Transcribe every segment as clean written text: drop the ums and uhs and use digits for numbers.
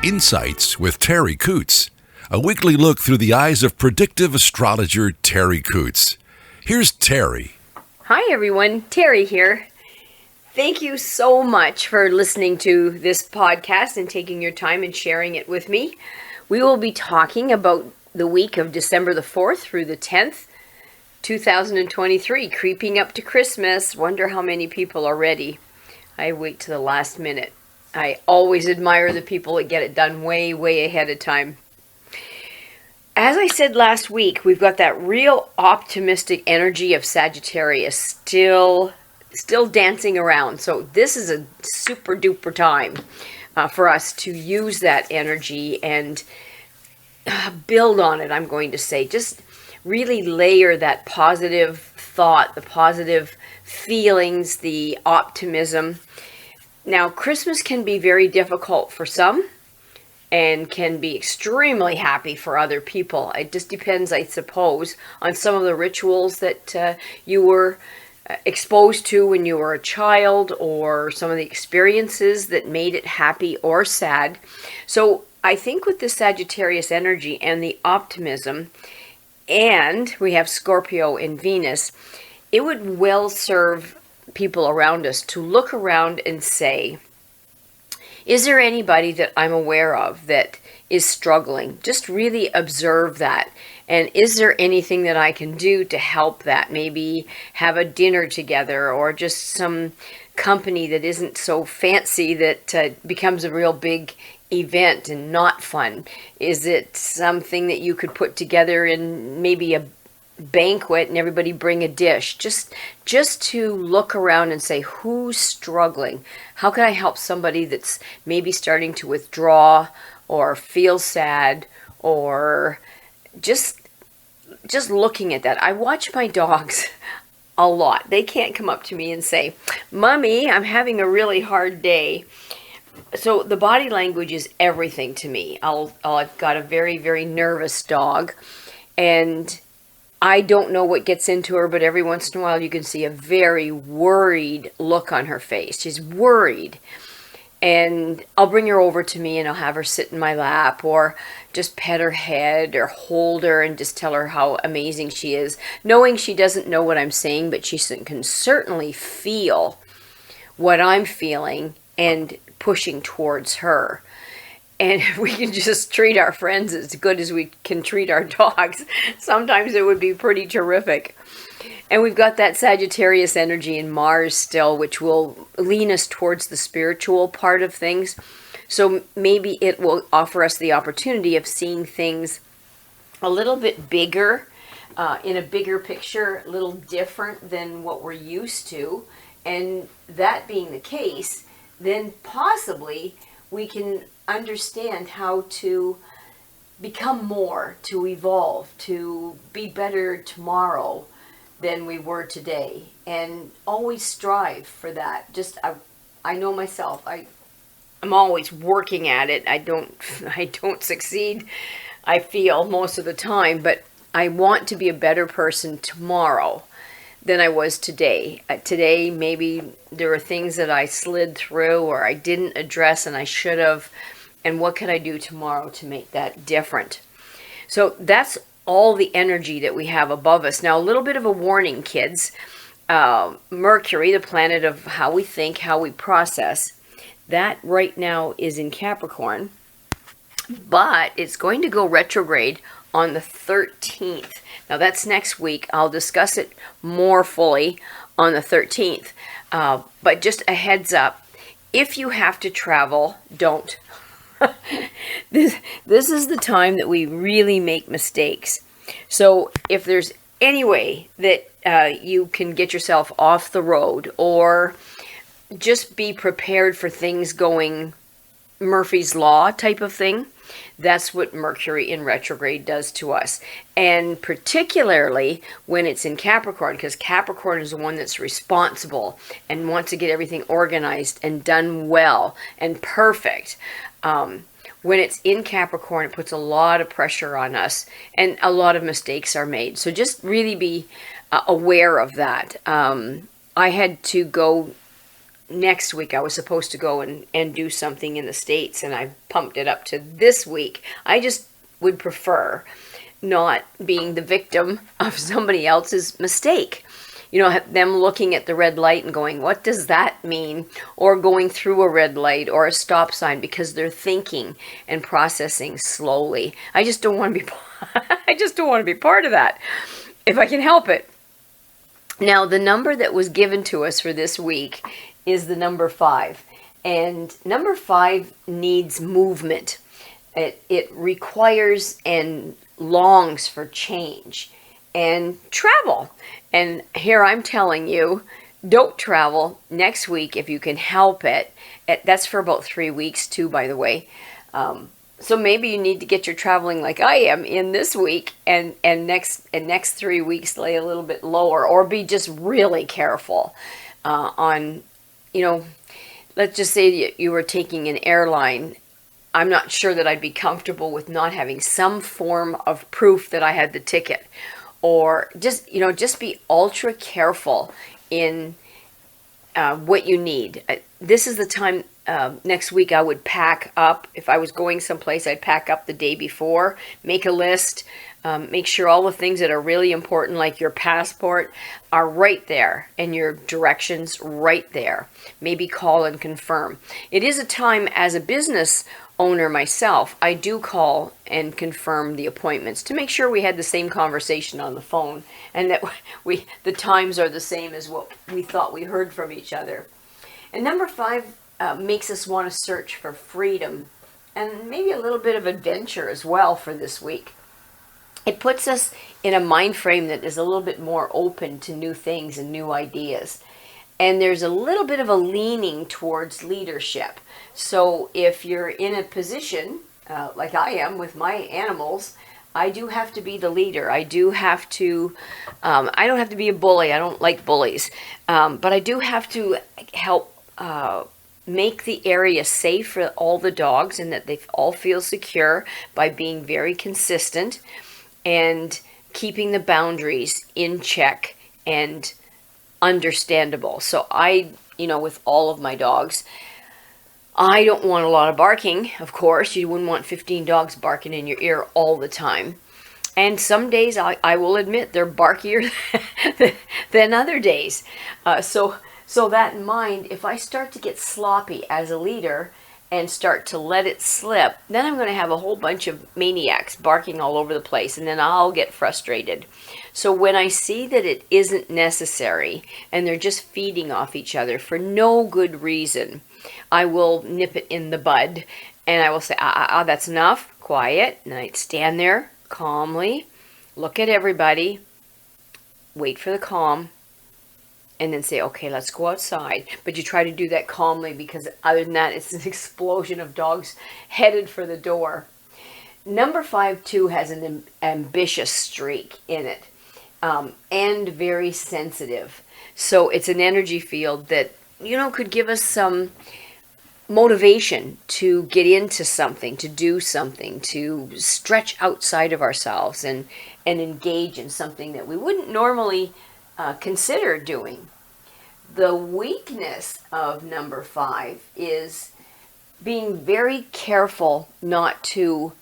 Insights with Terri Ep.149, a weekly look through the eyes of predictive astrologer Terri Ep.149. Here's Terri. Hi everyone, Terri here. Thank you so much for listening to this podcast and taking your time and sharing it with me. We will be talking about the week of December the 4th through the 10th, 2023, creeping up to Christmas. Wonder how many people are ready. I wait to the last minute. I always admire the people that get it done way, way ahead of time. As I said last week, we've got that real optimistic energy of Sagittarius still dancing around. So this is a super duper time for us to use that energy and build on it, I'm going to say. Just really layer that positive thought, the positive feelings, the optimism. Now, Christmas can be very difficult for some and can be extremely happy for other people. It just depends, I suppose, on some of the rituals that you were exposed to when you were a child, or some of the experiences that made it happy or sad. So I think with the Sagittarius energy and the optimism, and we have Scorpio in Venus, it would well serve people around us to look around and say, is there anybody that I'm aware of that is struggling? Just really observe that. And is there anything that I can do to help that? Maybe have a dinner together, or just some company that isn't so fancy that becomes a real big event and not fun. Is it something that you could put together in maybe a banquet and everybody bring a dish? Just to look around and say, who's struggling? How can I help somebody that's maybe starting to withdraw or feel sad, or just looking at that. I watch my dogs a lot. They can't come up to me and say, "Mommy, I'm having a really hard day." So the body language is everything to me. I've got a very, very nervous dog, and I don't know what gets into her, but every once in a while you can see a very worried look on her face. She's worried. And I'll bring her over to me and I'll have her sit in my lap, or just pet her head or hold her and just tell her how amazing she is, knowing she doesn't know what I'm saying, but she can certainly feel what I'm feeling and pushing towards her. And if we can just treat our friends as good as we can treat our dogs, sometimes it would be pretty terrific. And we've got that Sagittarius energy in Mars still, which will lean us towards the spiritual part of things. So maybe it will offer us the opportunity of seeing things a little bit bigger, in a bigger picture, a little different than what we're used to. And that being the case, then possibly we can understand how to become more, to evolve, to be better tomorrow than we were today, and always strive for that. Just I know myself, I'm always working at it. I don't succeed, I feel, most of the time, but I want to be a better person tomorrow than I was today. Today, maybe there were things that I slid through or I didn't address and I should have. And what can I do tomorrow to make that different? So that's all the energy that we have above us. Now, a little bit of a warning, kids. Mercury, the planet of how we think, how we process, that right now is in Capricorn. But it's going to go retrograde on the 13th. Now, that's next week. I'll discuss it more fully on the 13th. But just a heads up, if you have to travel, don't. This is the time that we really make mistakes. So if there's any way that you can get yourself off the road, or just be prepared for things going Murphy's Law type of thing, that's what Mercury in retrograde does to us. And particularly when it's in Capricorn, because Capricorn is the one that's responsible and wants to get everything organized and done well and perfect. When it's in Capricorn, it puts a lot of pressure on us and a lot of mistakes are made. So just really be aware of that. I had to go next week I was supposed to go and do something in the States, and I pumped it up to this week. I just would prefer not being the victim of somebody else's mistake. You know, them looking at the red light and going, what does that mean? Or going through a red light or a stop sign because they're thinking and processing slowly. I just don't want to be I just don't want to be part of that if I can help it. Now, the number that was given to us for this week is the number 5. And number 5 needs movement. It requires and longs for change and travel. And here I'm telling you, don't travel next week if you can help it. That's for about 3 weeks too, by the way. So maybe you need to get your traveling like I am in this week, and next 3 weeks lay a little bit lower, or be just really careful on, you know, let's just say you were taking an airline. I'm not sure that I'd be comfortable with not having some form of proof that I had the ticket, or just, you know, just be ultra careful in what you need. This is the time. Next week I would pack up. If I was going someplace, I'd pack up the day before, make a list, make sure all the things that are really important, like your passport, are right there and your directions right there. Maybe call and confirm. It is a time, as a business owner myself, I do call and confirm the appointments to make sure we had the same conversation on the phone and that the times are the same as what we thought we heard from each other. And number 5 makes us want to search for freedom and maybe a little bit of adventure as well for this week. It puts us in a mind frame that is a little bit more open to new things and new ideas. And there's a little bit of a leaning towards leadership. So if you're in a position, like I am with my animals, I do have to be the leader. I do have to, I don't have to be a bully. I don't like bullies. But I do have to help make the area safe for all the dogs and that they all feel secure by being very consistent and keeping the boundaries in check and understandable. So I, you know, with all of my dogs, I don't want a lot of barking, of course. You wouldn't want 15 dogs barking in your ear all the time. And some days, I will admit, they're barkier than other days. So that in mind, if I start to get sloppy as a leader and start to let it slip, then I'm going to have a whole bunch of maniacs barking all over the place, and then I'll get frustrated. So when I see that it isn't necessary and they're just feeding off each other for no good reason, I will nip it in the bud and I will say, that's enough, quiet. And I'd stand there calmly, look at everybody, wait for the calm, and then say, okay, let's go outside. But you try to do that calmly, because other than that, it's an explosion of dogs headed for the door. Number 5, too, has an ambitious streak in it, and very sensitive. So it's an energy field that, you know, could give us some motivation to get into something, to do something, to stretch outside of ourselves and engage in something that we wouldn't normally consider doing. The weakness of number 5 is being very careful not to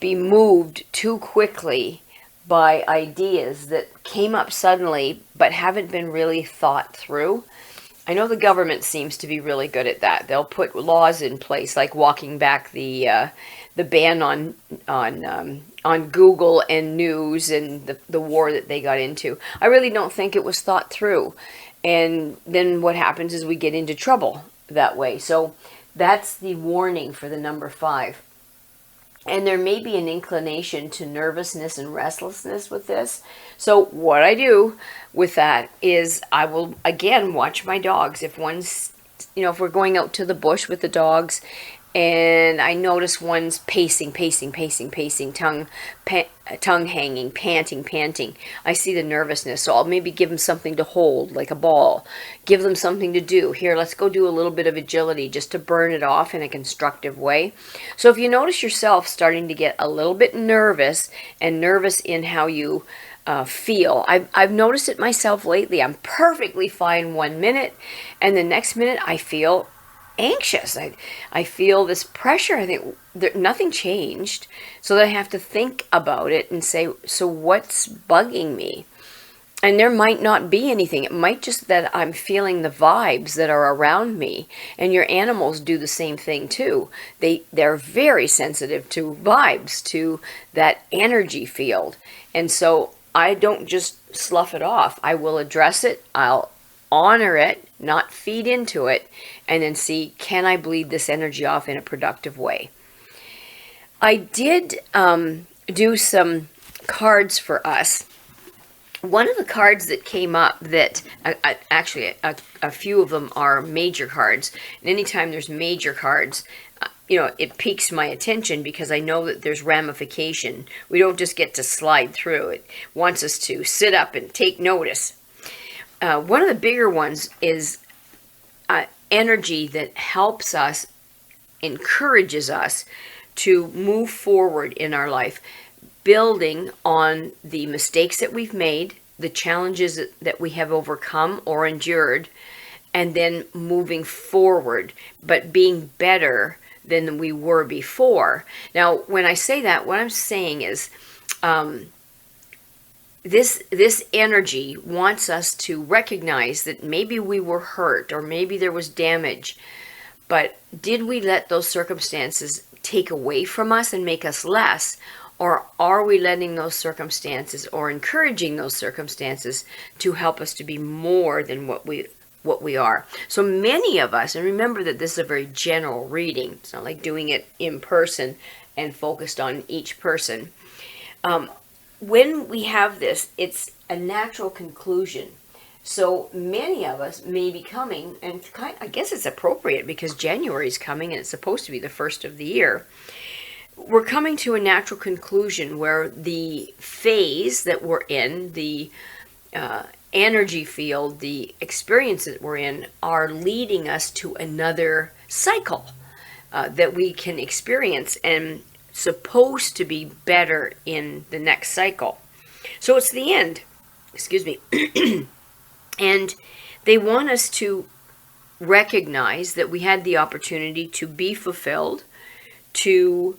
be moved too quickly by ideas that came up suddenly but haven't been really thought through. I know the government seems to be really good at that. They'll put laws in place, like walking back the ban on Google and news and the war that they got into. I really don't think it was thought through. And then what happens is we get into trouble that way. So that's the warning for the number 5. And there may be an inclination to nervousness and restlessness with this. So what I do with that is I will, again, watch my dogs. If one's, you know, if we're going out to the bush with the dogs and I notice one's pacing, tongue hanging, panting, I see the nervousness. So I'll maybe give them something to hold, like a ball. Give them something to do. Here, let's go do a little bit of agility just to burn it off in a constructive way. So if you notice yourself starting to get a little bit nervous, and nervous in how you feel. I've noticed it myself lately. I'm perfectly fine 1 minute, and the next minute I feel anxious. I feel this pressure. I think nothing changed, so that I have to think about it and say, so what's bugging me? And there might not be anything. It might just that I'm feeling the vibes that are around me. And your animals do the same thing too. They're very sensitive to vibes, to that energy field. And so I don't just slough it off. I will address it. I'll honor it, not feed into it, and then see, can I bleed this energy off in a productive way? I did do some cards for us. One of the cards that came up that, actually a few of them are major cards. And anytime there's major cards, it piques my attention because I know that there's ramification. We don't just get to slide through. It wants us to sit up and take notice. One of the bigger ones is energy that helps us, encourages us to move forward in our life, building on the mistakes that we've made, the challenges that we have overcome or endured, and then moving forward, but being better than we were before. Now, when I say that, what I'm saying is this energy wants us to recognize that maybe we were hurt or maybe there was damage, but did we let those circumstances take away from us and make us less? Or are we letting those circumstances or encouraging those circumstances to help us to be more than what we are? So many of us, and remember that this is a very general reading. It's not like doing it in person and focused on each person. When we have this, it's a natural conclusion. So many of us may be coming, and I guess it's appropriate because January is coming and it's supposed to be the first of the year. We're coming to a natural conclusion where the phase that we're in, the energy field, the experiences that we're in are leading us to another cycle that we can experience and supposed to be better in the next cycle. So it's the end, excuse me. And they want us to recognize that we had the opportunity to be fulfilled, to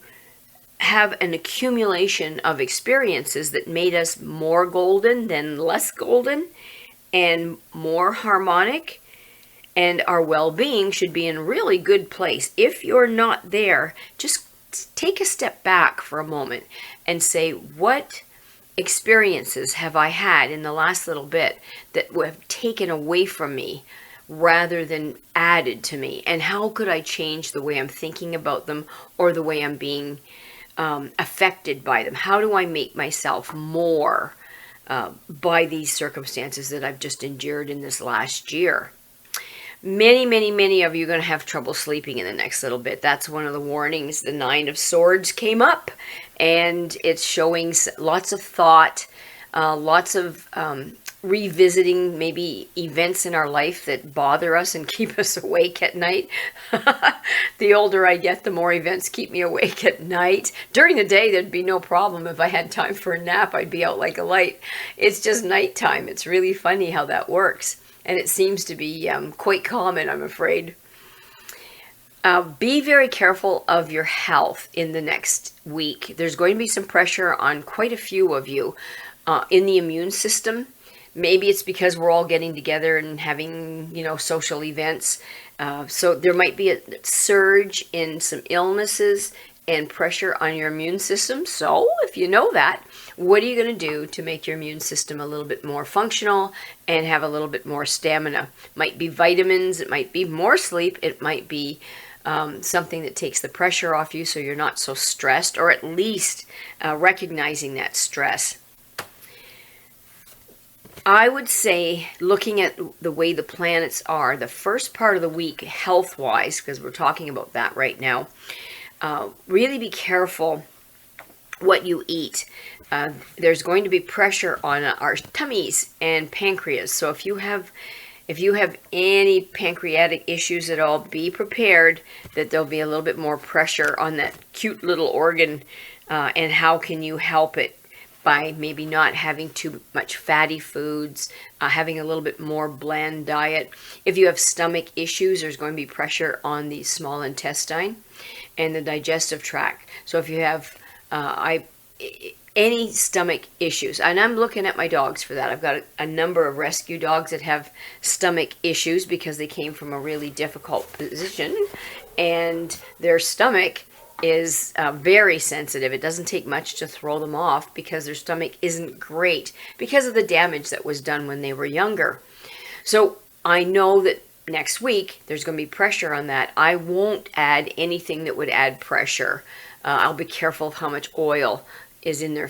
have an accumulation of experiences that made us more golden than less golden and more harmonic, and our well-being should be in a really good place. If you're not there, just take a step back for a moment and say, what experiences have I had in the last little bit that have taken away from me rather than added to me? And how could I change the way I'm thinking about them or the way I'm being affected by them? How do I make myself more by these circumstances that I've just endured in this last year? Many of you are going to have trouble sleeping in the next little bit. That's one of the warnings. The 9 of Swords came up, and it's showing lots of thought, lots of revisiting maybe events in our life that bother us and keep us awake at night. The older I get, the more events keep me awake at night. During the day, there'd be no problem. If I had time for a nap, I'd be out like a light. It's just nighttime. It's really funny how that works. And it seems to be quite common, I'm afraid. Be very careful of your health in the next week. There's going to be some pressure on quite a few of you in the immune system. Maybe it's because we're all getting together and having, social events. So there might be a surge in some illnesses and pressure on your immune system. So if you know that, what are you going to do to make your immune system a little bit more functional and have a little bit more stamina? Might be vitamins, it might be more sleep, it might be something that takes the pressure off you so you're not so stressed, or at least recognizing that stress. I would say, looking at the way the planets are, the first part of the week, health-wise, because we're talking about that right now, really be careful what you eat. There's going to be pressure on our tummies and pancreas. So if you have any pancreatic issues at all, be prepared that there'll be a little bit more pressure on that cute little organ. And how can you help it? by maybe not having too much fatty foods, having a little bit more bland diet. If you have stomach issues, there's going to be pressure on the small intestine and the digestive tract. So if you have any stomach issues, and I'm looking at my dogs for that. I've got a number of rescue dogs that have stomach issues because they came from a really difficult position, and their stomach is very sensitive. It doesn't take much to throw them off because their stomach isn't great because of the damage that was done when they were younger. So I know that next week there's going to be pressure on that. I won't add anything that would add pressure. I'll be careful of how much oil is in their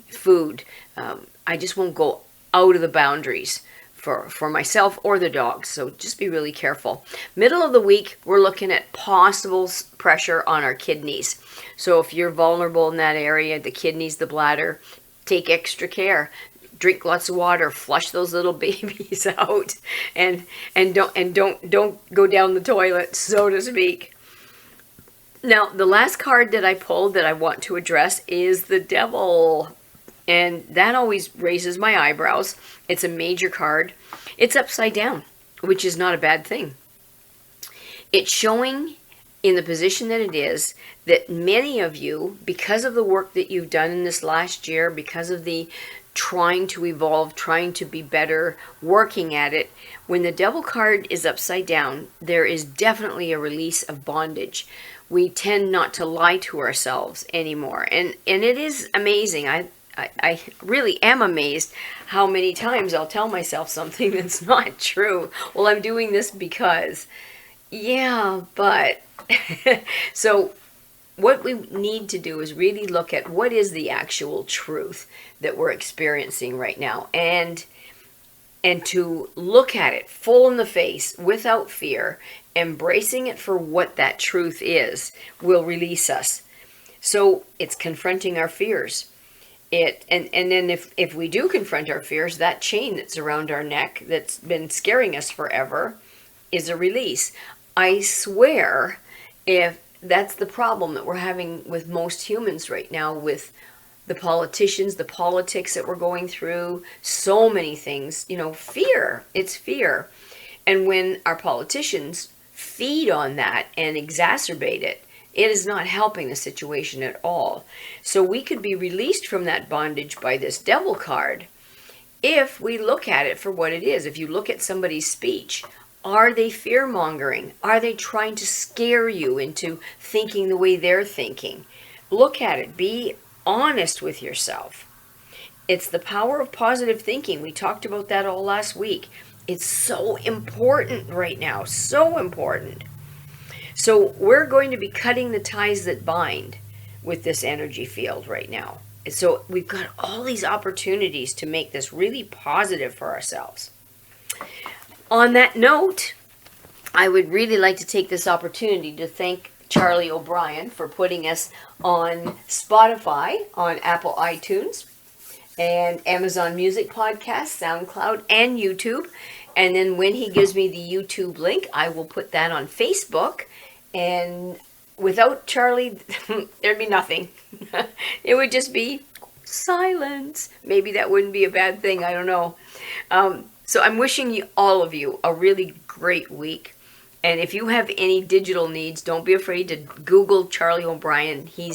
food. I just won't go out of the boundaries for myself or the dogs. So just be really careful. Middle of the week, we're looking at possible pressure on our kidneys. So if you're vulnerable in that area, the kidneys, the bladder, take extra care. Drink lots of water, flush those little babies out, and don't go down the toilet, so to speak. Now, the last card that I pulled that I want to address is the Devil. And that always raises my eyebrows. It's a major card. It's upside down, which is not a bad thing. It's showing in the position that it is that many of you, because of the work that you've done in this last year, because of the trying to evolve, trying to be better, working at it, when the Devil card is upside down, there is definitely a release of bondage. We tend not to lie to ourselves anymore. And it is amazing. I really am amazed how many times I'll tell myself something that's not true. Well, I'm doing this because, yeah, but. So what we need to do is really look at what is the actual truth that we're experiencing right now. And to look at it full in the face without fear, embracing it for what that truth is, will release us. So it's confronting our fears. And then if we do confront our fears, that chain that's around our neck that's been scaring us forever is a release. I swear, if that's the problem that we're having with most humans right now, with the politicians, the politics that we're going through, so many things, fear. It's fear. And when our politicians feed on that and exacerbate it, it is not helping the situation at all. So we could be released from that bondage by this Devil card if we look at it for what it is. If you look at somebody's speech, are they fear-mongering? Are they trying to scare you into thinking the way they're thinking? Look at it. Be honest with yourself. It's the power of positive thinking. We talked about that all last week. It's so important right now. So important. So we're going to be cutting the ties that bind with this energy field right now. So we've got all these opportunities to make this really positive for ourselves. On that note, I would really like to take this opportunity to thank Charlie O'Brien for putting us on Spotify, on Apple iTunes, and Amazon Music Podcast, SoundCloud, and YouTube. And then when he gives me the YouTube link, I will put that on Facebook. And without Charlie, there'd be nothing. It would just be silence. Maybe that wouldn't be a bad thing. I don't know. So I'm wishing all of you a really great week. And if you have any digital needs, don't be afraid to Google Charlie O'Brien. He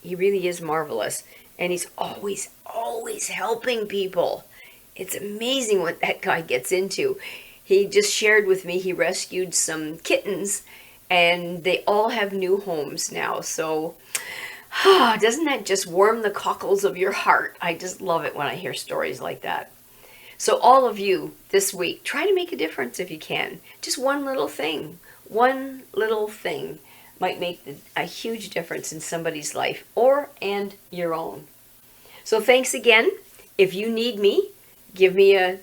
really is marvelous. And he's always helping people. It's amazing what that guy gets into. He just shared with me he rescued some kittens, and they all have new homes now. So doesn't that just warm the cockles of your heart? I just love it when I hear stories like that. So all of you this week, try to make a difference if you can. Just one little thing. One little thing might make a huge difference in somebody's life and your own. So thanks again. If you need me, give me a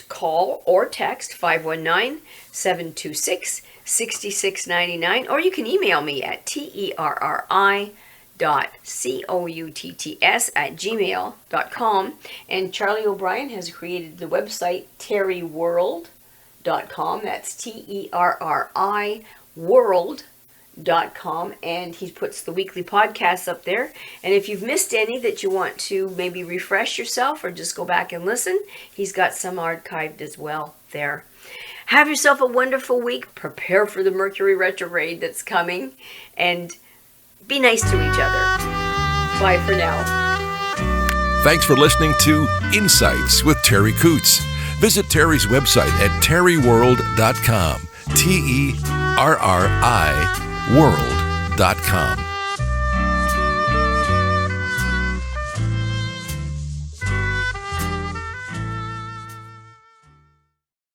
call or text 519-726-6699, or you can email me at terri.couts@gmail.com. And Charlie O'Brien has created the website terriworld.com. That's TERRI world.com. terriep.149dec.com, and he puts the weekly podcasts up there. And if you've missed any that you want to maybe refresh yourself or just go back and listen, he's got some archived as well there. Have yourself a wonderful week. Prepare for the Mercury retrograde that's coming, and be nice to each other. Bye for now. Thanks for listening to Insights with Terri Coots. Visit Terri's website at terriworld.com. TERRI world.com.